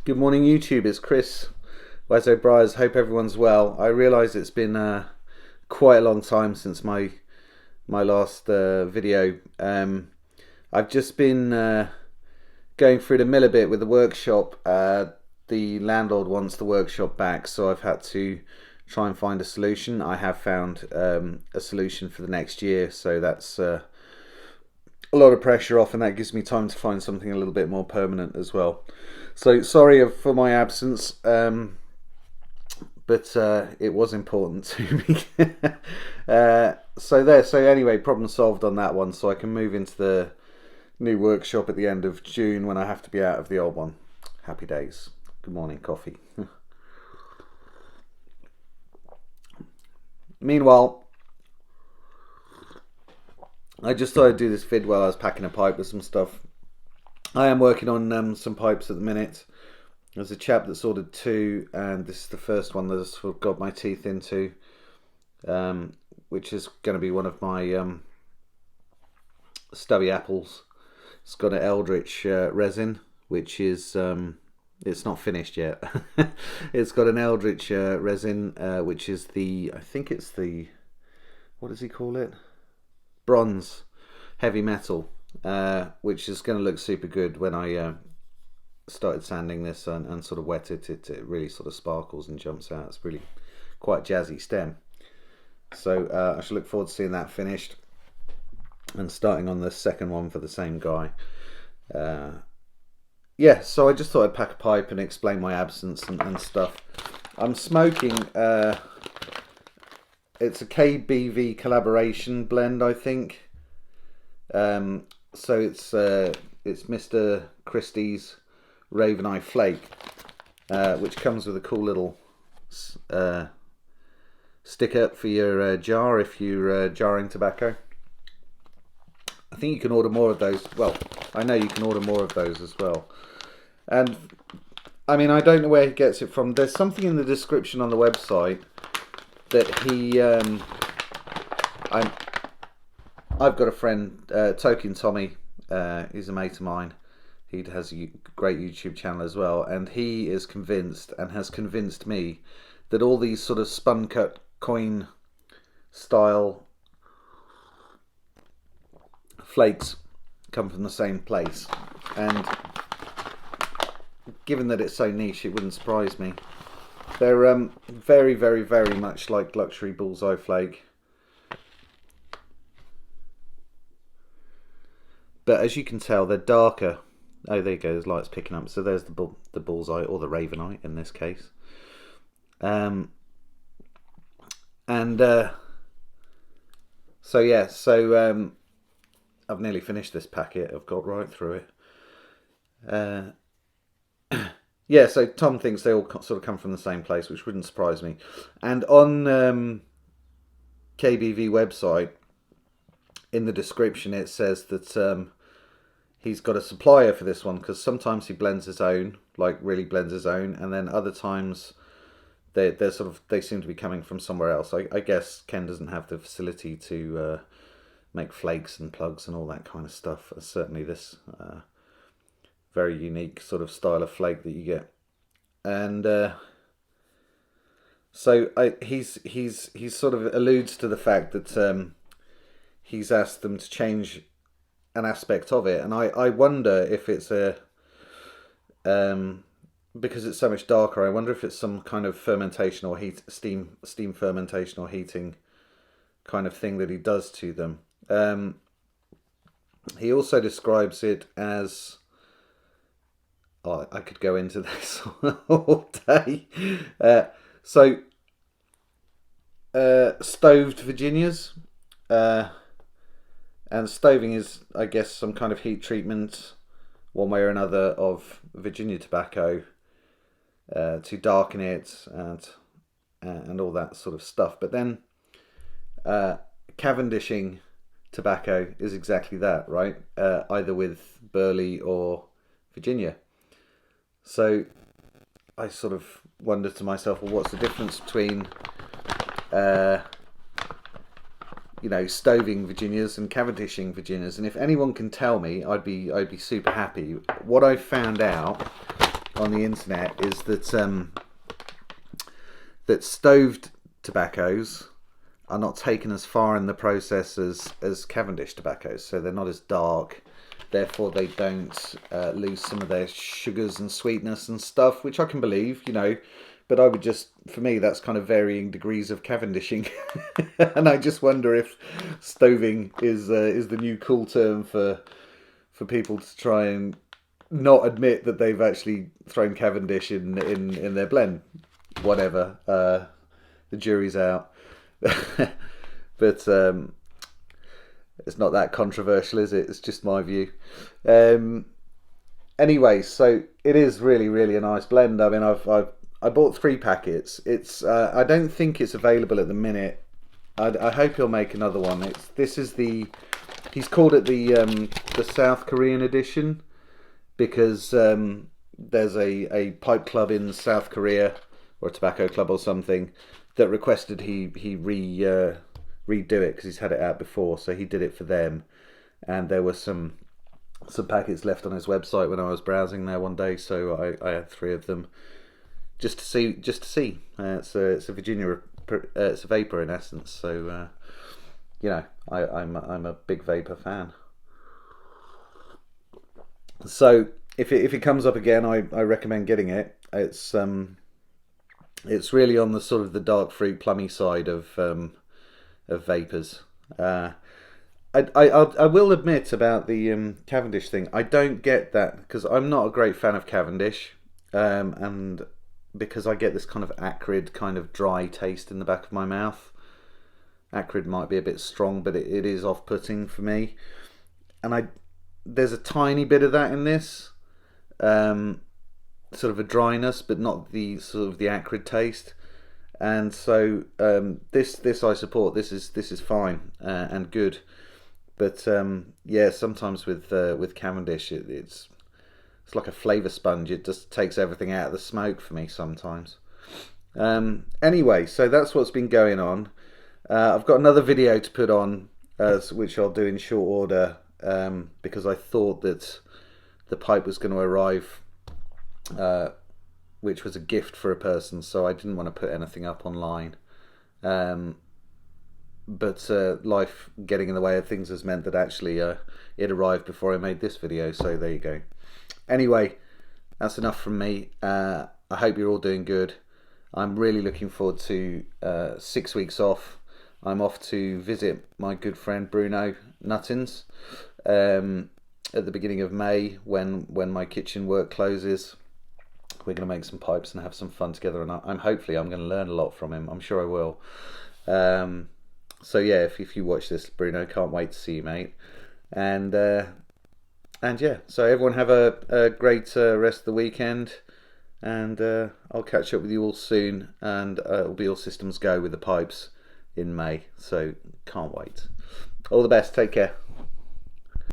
Good morning, YouTube. It's Chris Wezo Briars. Hope everyone's well. I realise it's been quite a long time since my last video. I've just been going through the mill a bit with the workshop. The landlord wants the workshop back, so I've had to try and find a solution. I have found a solution for the next year, so that's a lot of pressure off, and that gives me time to find something a little bit more permanent as well. So sorry for my absence, but it was important to me. So anyway, problem solved on that one, so I can move into the new workshop at the end of June when I have to be out of the old one. Happy days. Good morning, coffee. Meanwhile, I just thought I'd do this vid while I was packing a pipe with some stuff. I am working on some pipes at the minute. There's a chap that's ordered two, and this is the first one that I've sort of got my teeth into, which is going to be one of my stubby apples. It's got an eldritch resin, which is it's not finished yet. It's got an eldritch resin, which is I think it's the, what does he call it? Bronze heavy metal, which is going to look super good when I started sanding this and sort of wet it. It really sort of sparkles and jumps out. It's really quite jazzy stem. So I should look forward to seeing that finished and starting on the second one for the same guy. Yeah, so I just thought I'd pack a pipe and explain my absence and stuff. I'm smoking, it's a KBV collaboration blend, I think. So it's Mr. Christie's Raven Flake, which comes with a cool little sticker for your jar if you're jarring tobacco. I think you can order more of those. Well, I know you can order more of those as well. And I mean, I don't know where he gets it from. There's something in the description on the website that he I've got a friend, Token Tommy, he's a mate of mine. He has a great YouTube channel as well, and he is convinced and has convinced me that all these sort of spun cut coin style flakes come from the same place, and given that it's so niche, it wouldn't surprise me. They're very, very, very much like luxury bullseye flake. But as you can tell, they're darker. Oh, there you go, there's light's picking up. So there's the bullseye, or the ravenite in this case. So yeah, so I've nearly finished this packet. I've got right through it. Yeah, so Tom thinks they all sort of come from the same place, which wouldn't surprise me. And on KBV website, in the description, it says that he's got a supplier for this one, because sometimes he blends his own, like really blends his own, and then other times they seem to be coming from somewhere else. I guess Ken doesn't have the facility to make flakes and plugs and all that kind of stuff. Certainly this very unique sort of style of flake that you get, and so he's sort of alludes to the fact that he's asked them to change an aspect of it, and I wonder if it's because it's so much darker, I wonder if it's some kind of fermentation or steam fermentation or heating kind of thing that he does to them. He also describes it as, I could go into this all day. So stoved Virginias, and stoving is, I guess, some kind of heat treatment, one way or another, of Virginia tobacco to darken it and all that sort of stuff. But then Cavendishing tobacco is exactly that, right? Either with burley or Virginia. So I sort of wondered to myself, well, what's the difference between stoving Virginias and Cavendishing Virginias? And if anyone can tell me, I'd be super happy. What I found out on the internet is that stoved tobaccos are not taken as far in the process as Cavendish tobaccos, so they're not as dark. Therefore, they don't lose some of their sugars and sweetness and stuff, which I can believe, you know. But I would just, for me, that's kind of varying degrees of Cavendishing, and I just wonder if stoving is the new cool term for people to try and not admit that they've actually thrown Cavendish in their blend. Whatever, the jury's out. But it's not that controversial, is it? It's just my view. Anyway, so it is really, really a nice blend. I mean, I bought 3 packets. It's I don't think it's available at the minute. I hope he'll make another one. He's called it the South Korean edition because there's a pipe club in South Korea, or a tobacco club or something, that requested he redo it because he's had it out before, so he did it for them. And there were some packets left on his website when I was browsing there one day, so I had 3 of them just to see. It's a Virginia, it's a vapor in essence. So you know, I'm a big vapor fan. So if it comes up again, I recommend getting it. It's really on the sort of the dark fruit plummy side of vapors. I will admit about the Cavendish thing. I don't get that because I'm not a great fan of Cavendish, and because I get this kind of acrid, kind of dry taste in the back of my mouth. Acrid might be a bit strong, but it is off-putting for me. And there's a tiny bit of that in this, sort of a dryness, but not the sort of the acrid taste. And so this I support. This is fine and good. But yeah, sometimes with Cavendish, it's like a flavour sponge. It just takes everything out of the smoke for me sometimes. Anyway, so that's what's been going on. I've got another video to put on, which I'll do in short order, because I thought that the pipe was going to arrive, which was a gift for a person, so I didn't want to put anything up online. But life getting in the way of things has meant that actually it arrived before I made this video, so there you go. Anyway, that's enough from me. I hope you're all doing good. I'm really looking forward to 6 weeks off. I'm off to visit my good friend Bruno Nuttins at the beginning of May when my kitchen work closes. We're going to make some pipes and have some fun together, and I'm hopefully I'm going to learn a lot from him. I'm sure I will. So yeah, if you watch this, Bruno, can't wait to see you, mate. And yeah, so everyone have a great rest of the weekend, and I'll catch up with you all soon, and it'll be all systems go with the pipes in May, so can't wait. All the best, take care.